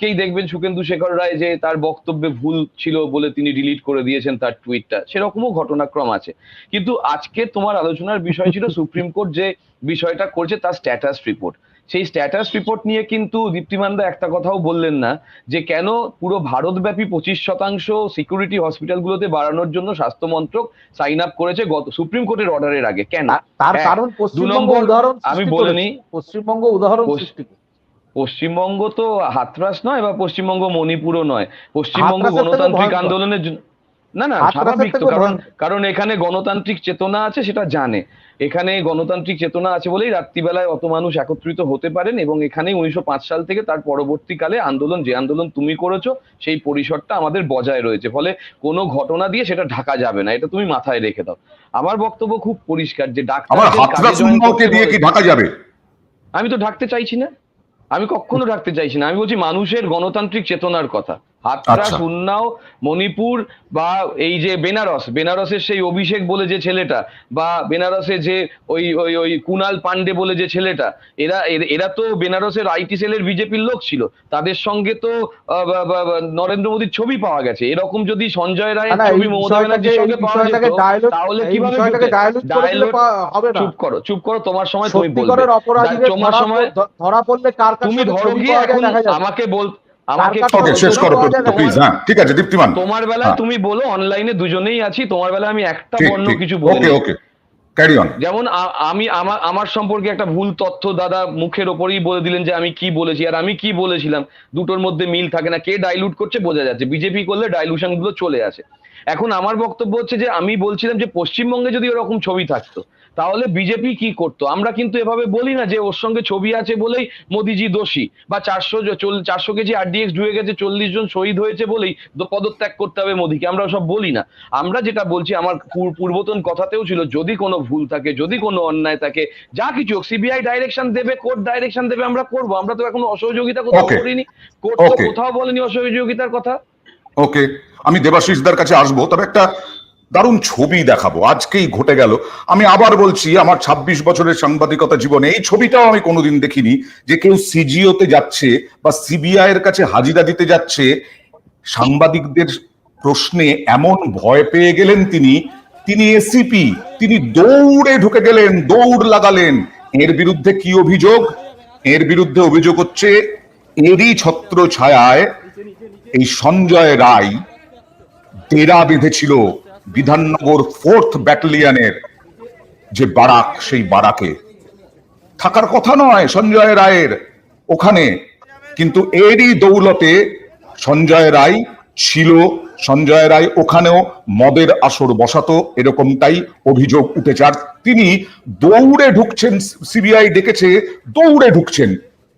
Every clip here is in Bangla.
আজকেই দেখবেন সুখেন্দু শেখর রায় যে তার বক্তব্যে ভুল ছিল বলে তিনি ডিলিট করে দিয়েছেন তার টুইটটা, সেরকমও ঘটনাক্রম আছে। কিন্তু আজকে তোমার আলোচনার বিষয় ছিল সুপ্রিম কোর্ট যে বিষয়টা করছে তার স্ট্যাটাস রিপোর্ট। সেই স্ট্যাটাস রিপোর্ট নিয়ে কিন্তু দীপ্তিমানদা একটা কথাও বললেন না যে কেন পুরো ভারতব্যাপী 25% সিকিউরিটি হসপিটালগুলোতে বাড়ানোর জন্য স্বাস্থ্য মন্ত্রক সাইন আপ করেছে গত সুপ্রিম কোর্টের অর্ডারের আগে। কেন? তার কারণ পশ্চিমবঙ্গ উদাহরণ আমি বলে নিই, পশ্চিমবঙ্গ উদাহরণ সৃষ্টি। পশ্চিমবঙ্গ তো হাতরাস নয় বা পশ্চিমবঙ্গ মণিপুরও নয়। পশ্চিমবঙ্গ গণতান্ত্রিক আন্দোলনের জন্য না না স্বাভাবিক তো, কারণ এখানে গণতান্ত্রিক চেতনা আছে, সেটা জানে। এখানে গণতান্ত্রিক চেতনা আছে বলেই রাত্রিবেলায় অত মানুষ একত্রিত হতে পারেন, এবং এখানে 1905 সাল থেকে তার পরবর্তীকালে আন্দোলন, যে আন্দোলন তুমি করেছো সেই পরিসরটা আমাদের বজায় রয়েছে, ফলে কোনো ঘটনা দিয়ে সেটা ঢাকা যাবে না, এটা তুমি মাথায় রেখে দাও। আমার বক্তব্য খুব পরিষ্কার যে ঢাকা যাবে, আমি তো ঢাকতে চাইছি না, আমি কখনো রাখতে চাইছি না। আমি বলছি মানুষের গণতান্ত্রিক চেতনার কথা। হাতরাস, উন্নাও, মণিপুর বা এই যে বেনারসের সেই অভিষেক বলে যে ছেলেটা, বা বেনারসে যে ওই ওই ওই কুনাল পান্ডে বলে যে ছেলেটা, এরা তো বেনারসের আইটি সেলের বিজেপির লোক ছিল। তাদের সঙ্গে তো নরেন্দ্র মোদীর ছবি পাওয়া গেছে। এরকম যদি সঞ্জয় রায়ের ছবি মমতা ব্যানার্জির সঙ্গে পাওয়া যেত তাহলে কিভাবে চুপ করো তোমার সময় তুমি বলবে, তোমার সময় ধরা পড়লে তুমি ধরো গিয়ে এখন আমাকে বল, তোমার বেলায় তুমি বলো, অনলাইনে দুজনেই আছি, তোমার বেলায় আমি একটা বর্ণ কিছু বলি। যেমন আমি আমার সম্পর্কে একটা ভুল তথ্য দাদা মুখের ওপরেই বলে দিলেন যে আমি কি বলেছি, আর আমি কি বলেছিলাম দুটোর মধ্যে মিল থাকে না, কে ডাইলুট করছে বোঝা যাচ্ছে, বিজেপি করলে ডাইলুশন গুলো চলে আসে। এখন আমার বক্তব্য হচ্ছে যে আমি বলছিলাম যে পশ্চিমবঙ্গে যদি ওরকম ছবি থাকতো তাহলে বিজেপি কি করতো। আমরা কিন্তু এভাবে বলি না যে ওর সঙ্গে ছবি আছে বলেই মোদিজি দোষী, বা 400 কেজি আরডিএক্স ডুবে গেছে, 40 জন শহীদ হয়েছে বলেই পদত্যাগ করতে হবে মোদিকে, আমরা সব বলি না। আমরা যেটা বলছি, আমার পূর্বতন কথাতেও ছিল, যদি কোনো ভুল থাকে, যদি কোনো অন্যায় থাকে, যা কিছু সিবিআই ডাইরেকশন দেবে, কোর্ট ডাইরেকশন দেবে, আমরা করবো। আমরা তো এখনো অসহযোগিতা কোথাও করিনি, কোর্ট তো কোথাও বলেনি অসহযোগিতার কথা। ওকে, আমি দেবাশিসদার কাছে আসবো, তবে একটা দারুণ ছবি দেখাবো, আজকেই ঘটে গেল। আমি আবার বলছি, আমার 26 বছরের সাংবাদিকতা জীবনে এই ছবিটাও আমি কোনোদিন দেখিনি, যে কেউ সিজিওতে যাচ্ছে বা সিবিআই এর কাছে হাজিরা দিতে যাচ্ছে, সাংবাদিকদের প্রশ্নে এমন ভয় পেয়ে গেলেন তিনি এসিপি, তিনি দৌড়ে ঢুকে গেলেন, দৌড় লাগালেন। এর বিরুদ্ধে কি অভিযোগ? এর বিরুদ্ধে অভিযোগ হচ্ছে এরই ছত্র ছায়ায় এই সঞ্জয় রায় ডেরা বেঁধেছিল বিধাননগর 4th ব্যাটালিয়নের যে বারাক, সেই বারাকে থাকার কথা নয় সঞ্জয় রায়ের ওখানে, কিন্তু এরই দৌলতে সঞ্জয় রায় ছিল। সঞ্জয় রায় ওখানেও মদের আসর বসাতো, এরকমটাই অভিযোগ উঠেছে। আর তিনি দৌড়ে ঢুকছেন, সিবিআই ডেকেছে, দৌড়ে ঢুকছেন।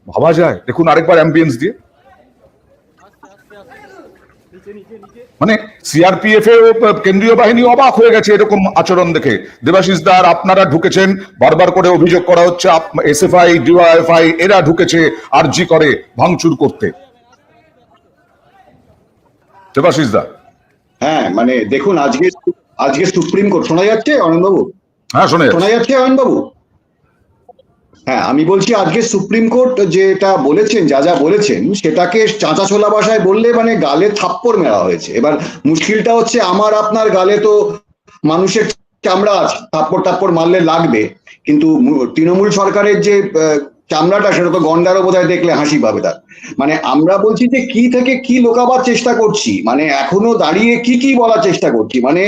ভাবা যায়? দেখুন আরেকবার অ্যাম্বিয়েন্স দিয়ে, মানে সিআরপিএফ এর কেন্দ্রীয় বাহিনী অবাক হয়ে গেছে এরকম আচরণ দেখে। দেবাশিস দা, আপনারা ঢুকেছেন, বারবার করে অভিযোগ করা হচ্ছে এসএফআই, ডিওয়াইএফআই এরা ঢুকেছে আরজি করে ভাঙচুর করতে। দেবাশিস দা, হ্যাঁ মানে দেখুন, আজকে সুপ্রিম কোর্ট, শোনা যাচ্ছে অয়নবাবু? হ্যাঁ শোনা যাচ্ছে অয়নবাবু। হ্যাঁ, আমি বলছি আজকে সুপ্রিম কোর্ট যেটা বলেছেন, যা বলেছেন সেটাকে চাঁচা ছোলা ভাষায় বললে মানে গালে থাপ্পড় মেরা হয়েছে। এবার মুশকিলটা হচ্ছে, আমার আপনার গালে তো মানুষের চামড়া আছে, থাপ্পড় মারলে লাগবে, কিন্তু তৃণমূল সরকারের যে চামড়াটা, সেটা তো গন্ডারও বোধহয় দেখলে হাসি পাবে তার। মানে আমরা বলছি যে কি থেকে কি লোকাবার চেষ্টা করছি, মানে এখনো দাঁড়িয়ে কি বলার চেষ্টা করছি, মানে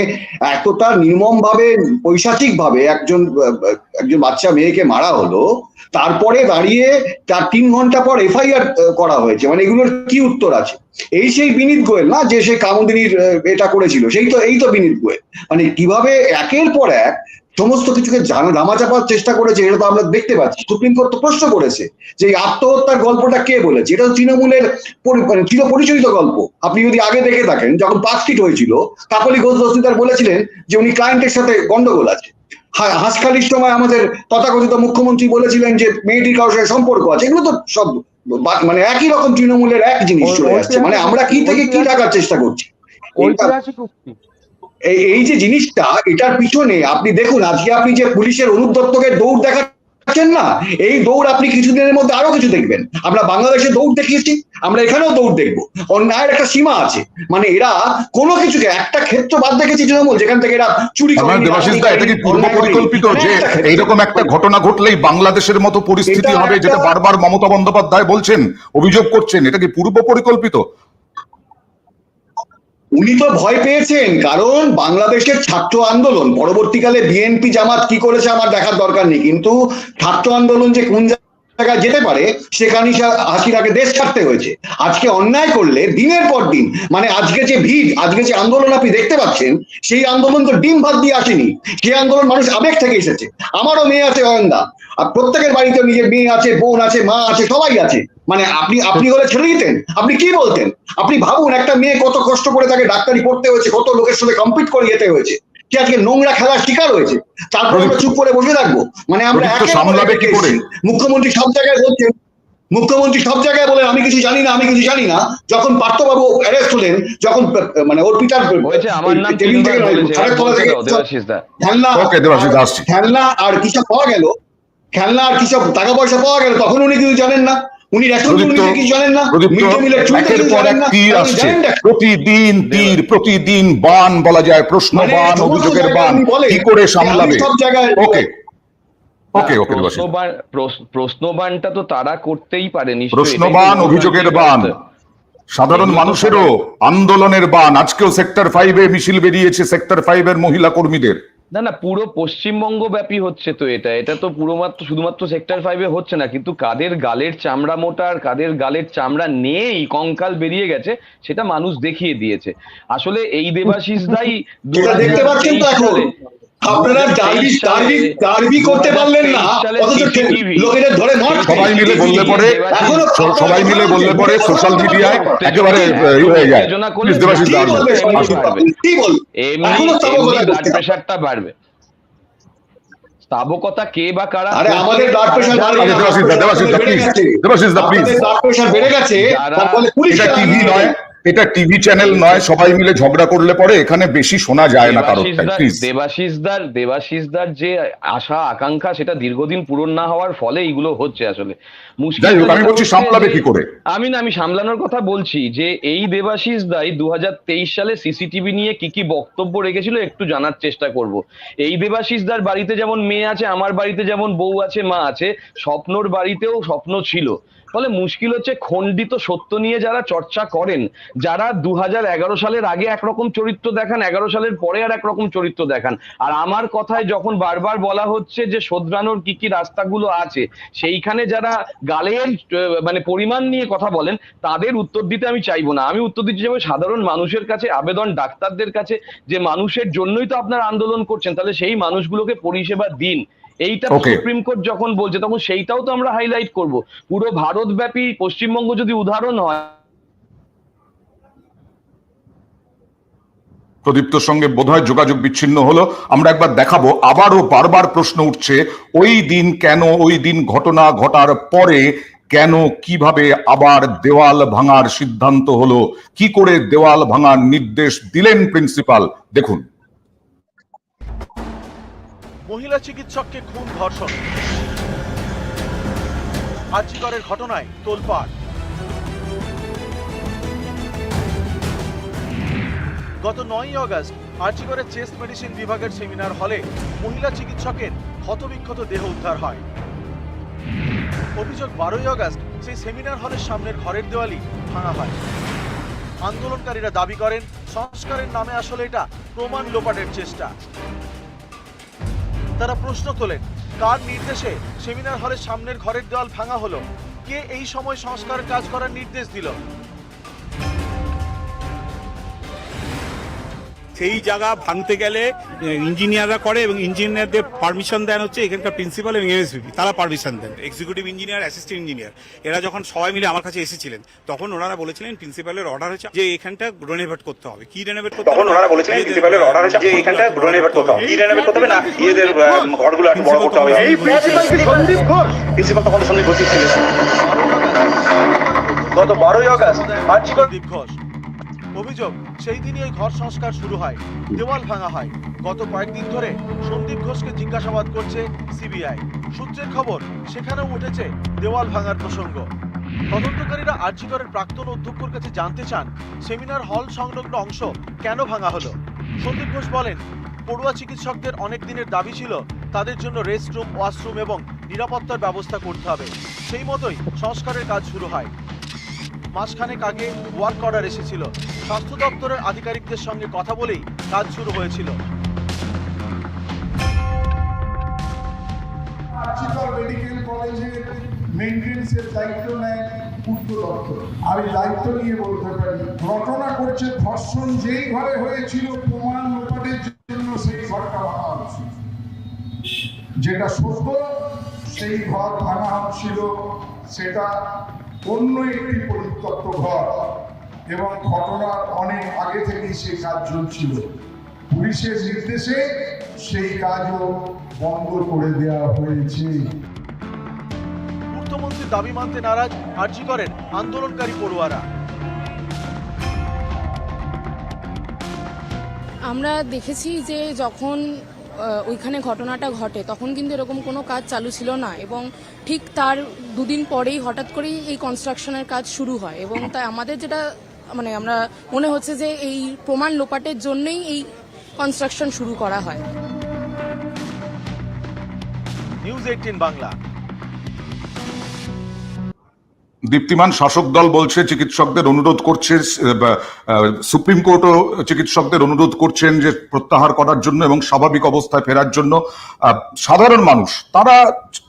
এতটা নির্মম ভাবে, পৈশাচিক ভাবে একজন বাচ্চা মেয়েকে মারা হলো, তারপরে দাঁড়িয়ে 3 ঘন্টা পর এফআইআর করা হয়েছে। মানে এগুলোর কি উত্তর আছে? সেই বিনীত গোয়েল না, যে সেই কামুদিনীর এটা করেছিল, এই তো বিনীত গোয়েল। মানে কিভাবে একের পর এক সমস্ত কিছুকে ধামাচাপার চেষ্টা করেছে, এটা তো আমরা দেখতে পাচ্ছি। সুপ্রিম কোর্ট তো প্রশ্ন করেছে যে আত্মহত্যার গল্পটা কে বলেছে, এটা তো তৃণমূলের চিরপরিচিত গল্প। আপনি যদি আগে দেখে থাকেন, যখন পার্কস্ট্রিট হয়েছিল, কাকলি ঘোষ দস্তিদার বলেছিলেন যে উনি ক্লায়েন্টের সাথে গন্ডগোল আছে। হাসখালির সময় আমাদের তথাকথিত মুখ্যমন্ত্রী বলেছিলেন যে মেয়েটির কারোর সাথে সম্পর্ক আছে। এগুলো তো সব মানে একই রকম তৃণমূলের এক জিনিস চলে যাচ্ছে। মানে আমরা কি থেকে কি রাখার চেষ্টা করছি? এই যে জিনিসটা, এটার পিছনে আপনি দেখুন, আজকে আপনি যে পুলিশের অনুপ দত্তকে দৌড় দেখার পাচ্ছেন না, এই দৌড় আপনি কিছুদিনের মধ্যে আরো কিছু দেখবেন। আমরা বাংলাদেশে দৌড় দেখিয়েছি, আমরা এখানেও দৌড় দেখবো। অন্যায়ের একটা সীমা আছে, মানে এরা কোনো কিছুকে, একটা ক্ষেত্র বাদ দেখেছি তৃণমূল যেখান থেকে এরা চুরি করে। দেবাশিস দা, এটা কি পূর্ব পরিকল্পিত যে এইরকম একটা ঘটনা ঘটলেই বাংলাদেশের মতো পরিস্থিতি হবে, যেটা বারবার মমতা বন্দ্যোপাধ্যায় বলছেন, অভিযোগ করছেন, এটা কি পূর্ব পরিকল্পিত? উনি তো ভয় পেয়েছেন, কারণ বাংলাদেশের ছাত্র আন্দোলন, পরবর্তীকালে বিএনপি জামাত কি করেছে আমার দেখার দরকার নেই, কিন্তু ছাত্র আন্দোলন যে কোন জায়গায় যেতে পারে সেখানে হাসিনাকে দেশ ছাড়তে হয়েছে। আজকে অন্যায় করলে দিনের পর দিন, মানে আজকে যে ভিড়, আজকে যে আন্দোলন আপনি দেখতে পাচ্ছেন, সেই আন্দোলন তো ডিম ভাত দিয়ে আসেনি, সেই আন্দোলন মানুষ আবেগ থেকে এসেছে। আমারও মেয়ে আছে অয়নদা, আর প্রত্যেকের বাড়িতে নিজের মেয়ে আছে, বোন আছে, মা আছে, সবাই আছে। মানে আপনি হলে ছেড়ে দিতেন? আপনি কি বলতেন? আপনি ভাবুন, একটা মেয়ে কত কষ্ট করে তাকে ডাক্তারি পড়তে হয়েছে, কত লোকের সাথে কম্পিট করে যেতে হয়েছে, সে আজকে নোংরা খেলার শিকার হয়েছে, তারপরে আমরা চুপ করে বসে থাকবো? মানে আমরা মুখ্যমন্ত্রী সব জায়গায় বলছেন, মুখ্যমন্ত্রী সব জায়গায় বলেন আমি কিছু জানি না, আমি কিছু জানি না। যখন পার্থবাবু অ্যারেস্ট হলেন, যখন মানে অর্পিতার খেলনা আর কিসব পাওয়া গেল, খেলনা আর কিসব টাকা পয়সা পাওয়া গেল, তখন উনি কিছু জানেন না। উনি প্রতিদিন বান বলা যায়, প্রশ্ন বান, অভিযোগের বান, কি করে সামলাবে? প্রশ্নবানটা তো তারা করতেই পারে, প্রশ্নবান, অভিযোগের বান, সাধারণ মানুষেরও আন্দোলনের বান। আজকেও সেক্টর 5-এ মিছিল বেরিয়েছে সেক্টর 5-এর মহিলা কর্মীদের। না, পুরো পশ্চিমবঙ্গ ব্যাপী হচ্ছে তো এটা তো শুধুমাত্র সেক্টর 5-এ হচ্ছে না, কিন্তু কাদের গালের চামড়া মোটা আর কাদের গালের চামড়া নেই, কঙ্কাল বেরিয়ে গেছে, সেটা মানুষ দেখিয়ে দিয়েছে। আসলে এই দেবাশিস দাই দেখতে পাচ্ছেন তো এখন আপনারা ডার্বি করতে পারলেন না, লোকেদের ধরে সবাই মিলে বললে পরে সোশ্যাল মিডিয়ায় একেবারে হয়ে যায়, ব্লাড প্রেশারটা বাড়বে। স্থাবকতা কে বা কারা? আরে আমাদের ব্লাড প্রেশার বেড়ে গেছে, টিভি নয়, এটা টিভি চ্যানেল নয়, সবাই মিলে ঝগড়া করলে পরে এখানে বেশি শোনা যায় না কারোর। দেবাশিসদার যে আশা আকাঙ্ক্ষা, সেটা দীর্ঘদিন পূরণ না হওয়ার ফলে এইগুলো হচ্ছে। আসলে আমি বলছি সামলাবে কি করে? আমি সামলানোর কথা বলছি যে এই দেবাশিস দাই 2023 সালে সিসিটিভি নিয়ে কি বক্তব্য রেখেছিল একটু জানার চেষ্টা করব। এই দেবাশিস দার বাড়িতে যেমন মেয়ে আছে, আমার বাড়িতে যেমন বউ আছে, মা আছে, স্বপ্নর বাড়িতেও স্বপ্ন ছিল। ফলে মুশকিল হচ্ছে খণ্ডিত সত্য নিয়ে যারা চর্চা করেন, যারা 2011 সালের আগে একরকম চরিত্র দেখান, 11 সালের পরে আর একরকম চরিত্র দেখান। আর আমার কথায় যখন বারবার বলা হচ্ছে যে শোধরানোর কি রাস্তাগুলো আছে, সেইখানে যারা গালের মানে পরিমাণ নিয়ে কথা বলেন, তাদের উত্তর দিতে আমি চাইবো না। আমি উত্তর দিতে চাইবো সাধারণ মানুষের কাছে, আবেদন ডাক্তারদের কাছে, যে মানুষের জন্যই তো আপনারা আন্দোলন করছেন, তাহলে সেই মানুষগুলোকে পরিষেবা দিন। এইটা সুপ্রিম কোর্ট যখন বলছে, তখন সেইটাও তো আমরা হাইলাইট করব। পুরো ভারতব্যাপী পশ্চিমবঙ্গ যদি উদাহরণ হয়। প্রদীপ্তর সঙ্গে বোধহয় যোগাযোগ বিচ্ছিন্ন হলো, আমরা একবার দেখাবো। আবারও বারবার প্রশ্ন উঠছে, ওই দিন কেন, ওই দিন ঘটনা ঘটার পরে কেন, কিভাবে আবার দেওয়াল ভাঙার সিদ্ধান্ত হলো, কি করে দেওয়াল ভাঙার নির্দেশ দিলেন প্রিন্সিপাল, দেখুন। মহিলা চিকিৎসককে খুন, ধর্ষণ, আর্জিকরের ঘটনায় তোলপাড়। গত 9ই আগস্ট আর্জিকরের চেস্ট মেডিসিন বিভাগের সেমিনার হলে মহিলা চিকিৎসকের ক্ষতবিক্ষত দেহ উদ্ধার হয়। অভিযোগ 12ই আগস্ট সেই সেমিনার হলের সামনের ঘরের দেওয়ালই ভাঙা হয়। আন্দোলনকারীরা দাবি করেন সংস্কারের নামে আসলে এটা প্রমাণ লোপাটের চেষ্টা। তারা প্রশ্ন তোলেন, কার নির্দেশে সেমিনার হলের সামনের ঘরের দেওয়াল ভাঙা হলো? কে এই সময় সংস্কারের কাজ করার নির্দেশ দিল? সেই জায়গা ভাঙতে গেলে ইঞ্জিনিয়াররা করে, এবং ইঞ্জিনিয়ারদের পারমিশন দেন হচ্ছে এখানকার প্রিন্সিপাল এবং এমএসভিপি, তারা পারমিশন দেন। এক্সিকিউটিভ ইঞ্জিনিয়ার, অ্যাসিস্ট্যান্ট ইঞ্জিনিয়ার, এরা যখন সবাই মিলে আমার কাছে এসেছিলেন, তখন ওনারা বলেছিলেন প্রিন্সিপালের অর্ডার হয়েছে যে এখানটা রেনোভেট করতে হবে। কি রেনোভেট করতে হবে? তখন ওনারা বলেছিলেন প্রিন্সিপালের অর্ডার হয়েছে যে এখানটা রেনোভেট করতে হবে। কি রেনোভেট করতে হবে? না, এদের ঘরগুলো একটু বড় করতে হবে। এই প্রিন্সিপাল কি সন্দীপ ঘোষ? প্রিন্সিপাল তখন সন্দীপ ঘোষ ছিলেন। গত 12ই আগস্ট আর্জিকর সন্দীপ ঘোষ অভিযোগ, সেই দিনই ওই ঘর সংস্কার শুরু হয়, দেওয়াল ভাঙা হয়। গত কয়েকদিন ধরে সন্দীপ ঘোষকে জিজ্ঞাসাবাদ করছে সিবিআই। সূত্রের খবর, সেখানেও উঠেছে দেওয়াল ভাঙার প্রসঙ্গ। তদন্তকারীরা আরজি করের প্রাক্তন অধ্যক্ষের কাছে জানতে চান সেমিনার হল সংলগ্ন অংশ কেন ভাঙা হলো। সন্দীপ ঘোষ বলেন, পড়ুয়া চিকিৎসকদের অনেক দিনের দাবি ছিল তাদের জন্য রেস্টরুম, ওয়াশরুম এবং নিরাপত্তার ব্যবস্থা করতে হবে। সেই মতোই সংস্কারের কাজ শুরু হয়। মাসখানেক আগে ওয়ার্ক অর্ডার এসেছিল। স্বাস্থ্য দপ্তরের আধিকারিকদের সঙ্গে কথা বলেই কাজ শুরু হয়েছিল। মেডিকেল কলেজের মেইনটেন্সের দায়িত্ব নেয় পূর্ত দপ্তর। আমি দায়িত্ব নিয়ে বলতে পারি, ঘটনা করছে ধর্ষণ যেই ঘরে হয়েছিল প্রমাণ লোপাটের জন্য সেই ঘরটা ভাঙা হচ্ছিল। যেটা সত্য, সেই ঘর ভাঙা হচ্ছিল, সেটা অন্য একটি পরিত্যক্ত ঘর এবং ঘটনার অনেক আগে থেকেই সেই কাজ চলছিল। পুলিশের নির্দেশে সেই কাজও বন্ধ করে দেওয়া হয়েছে। পূর্তমন্ত্রীর দাবি মানতে নারাজ আরজি করেন আন্দোলনকারী পড়ুয়ারা। আমরা দেখেছি যে যখন ওইখানে ঘটনাটা ঘটে তখন কিন্তু এরকম কোনো কাজ চালু ছিল না, এবং ঠিক তার দুদিন পরেই হঠাৎ করেই এই কনস্ট্রাকশনের কাজ শুরু হয়। এবং তাই আমাদের যেটা মানে আমরা মনে হচ্ছে যে এই প্রমাণ লোপাটের জন্যই এই কনস্ট্রাকশন শুরু করা হয়। নিউজ 18 বাংলা। দীপ্তিমান, শাসক দল বলছে চিকিৎসকদের অনুরোধ করছে, সুপ্রিম কোর্টও চিকিৎসকদের অনুরোধ করছেন যে প্রত্যাহার করার জন্য এবং স্বাভাবিক অবস্থায় ফেরার জন্য। সাধারণ মানুষ তারা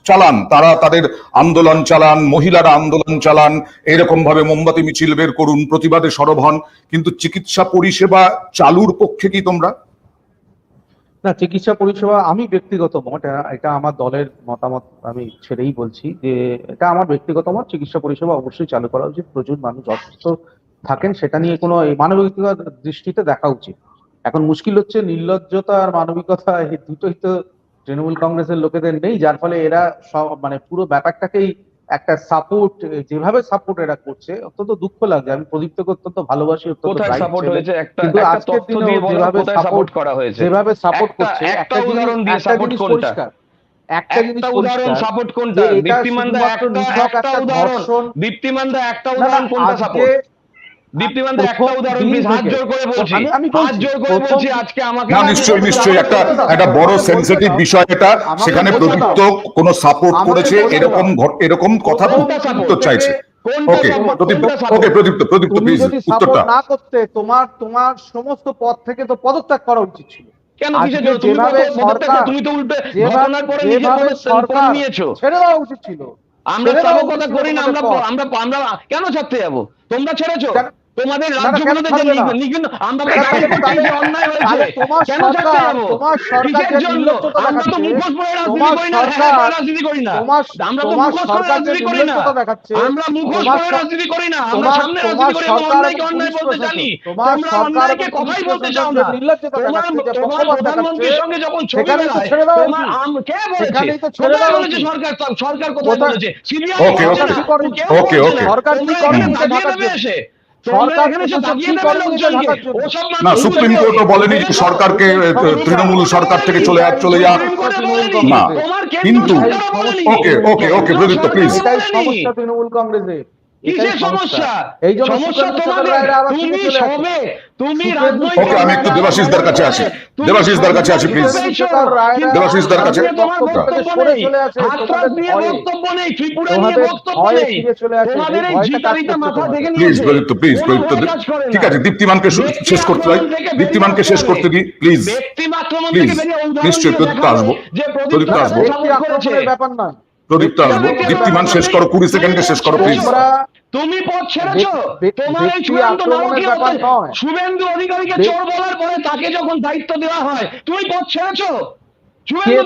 চালান, তারা তাদের আন্দোলন চালান, মহিলারা আন্দোলন চালান, এরকম ভাবে মোমবাতি মিছিল বের করুন, প্রতিবাদে সরব হন, কিন্তু চিকিৎসা পরিষেবা চালুর পক্ষে কি তোমরা? না, চিকিৎসা পরিষেবা, আমি ব্যক্তিগত মত, এটা আমার দলের মতামত আমি ছেড়েই বলছি যে এটা আমার ব্যক্তিগত মত, চিকিৎসা পরিষেবা অবশ্যই চালু করা উচিত। প্রচুর মানুষ অসুস্থ থাকেন, সেটা নিয়ে কোনো মানবিকতার দৃষ্টিতে দেখা উচিত। এখন মুশকিল হচ্ছে নির্লজ্জতা আর মানবিকতা, এই দুটোই তো তৃণমূল কংগ্রেসের লোকেদের নেই, যার ফলে এরা সব মানে পুরো ব্যাপারটাকেই একটা সাপোর্ট, যেভাবে সাপোর্ট এরা করছে অত্যন্ত দুঃখ লাগে। আমি প্রদীপ্তকে অত্যন্ত ভালোবাসি, কোথায় সাপোর্ট হয়েছে কিন্তু আজকের দিনে যেভাবে সাপোর্ট করা হয়েছে, যেভাবে সাপোর্ট করছে, একটা উদাহরণ দিয়ে সাপোর্ট কোনটা? একটা জিনিস উদাহরণ সাপোর্ট কোনটা? দীপ্তিমানদা একটা উদাহরণ, দীপ্তিমানদা একটা উদাহরণ কোনটা সাপোর্ট? দীপ্তিমানদা একটা উদাহরণ প্লিজ, হাত জোর করে বলছি, হাত জোর করে বলছি আজকে আমাকে। না, নিশ্চয়ই নিশ্চয়ই একটা বড় সেনসিটিভ বিষয় এটা, সেখানে প্রদীপ্ত কোন সাপোর্ট করেছে এরকম কথা প্রদীপ্ত চাইছে। ওকে প্রদীপ্ত প্লিজ উত্তরটা। না করতে তোমার সমস্ত পদ থেকে তো পদত্যাগ করা উচিত ছিল। কেন কিসের জন্য? তুমি তো উল্টে ঘটনার পরে নিজে পদত্যাগ নিয়েছো। ছেড়ে দেওয়া উচিত ছিল। আমরা সব কথা করি না, আমরা কেন ছাড়তে যাবো? তোমরা ছেড়েছো, তোমাদের রাজ্যগুলোতে যে আমরা অন্যায় হয়েছে কেন ছাড়তে যাবো? কিসের জন্য? আমরা তো মুখোশ পরে রাজনীতি করি না, আমরা তো মুখোশ পরে রাজনীতি করি না, আমরা মুখোশ পরে রাজনীতি করি না, আমরা সামনে রাজনীতি করি, আমরা অন্যায়কে অন্যায় বলতে জানি। তোমরা অন্যায়কে কথাই বলতে চাও না। তোমার প্রধানমন্ত্রীর সঙ্গে যখন ছবি বেরোয়, তোমার কে বলেছে? কোথায় বলেছে সরকার কোথায় বলেছে? সিবিআই সরকার দেবে এসে না, সুপ্রিম কোর্টও বলেনি যে সরকারকে তৃণমূল সরকার থেকে চলে যাক না, কিন্তু ওকে প্রদীপ্ত প্লিজ। সমস্যা তৃণমূল কংগ্রেসের কিসের সমস্যা? সমস্যা তোমাদের, তুমি ওকে, আমি একটু দেবাশিসদার কাছে আছি, দেবাশিসদার কাছে আছি প্লিজ, দেবাশিসদার কাছে। তোমার বক্তব্য নেই, হাতরাস নিয়ে বক্তব্য নেই, ত্রিপুরা নিয়ে বক্তব্য নেই, তোমাদের এই জিতারিটা মাথা থেকে প্লিজ প্রদীপ্ত, প্লিজ প্রদীপ্ত, ঠিক আছে, দীপ্তিমানকে শেষ করতে হয়, দীপ্তিমানকে শেষ করতে দিই প্লিজ, প্লিজ, নিশ্চয়ই প্রদীপ্ত আসবো, প্রদীপ্ত আসবো, ব্যাপার না, প্রদীপ্ত আসবো, দীপ্তিমান শেষ করো, 20 সেকেন্ডে শেষ করো প্লিজ। তুমি পথ ছেড়েছো, তোমার এই চূড়ান্ত নারকীয় শুভেন্দু অধিকারীকে চোর বলার পরে তাকে যখন দায়িত্ব দেওয়া হয়, তুমি পথ ছেড়েছো। শুভেন্দু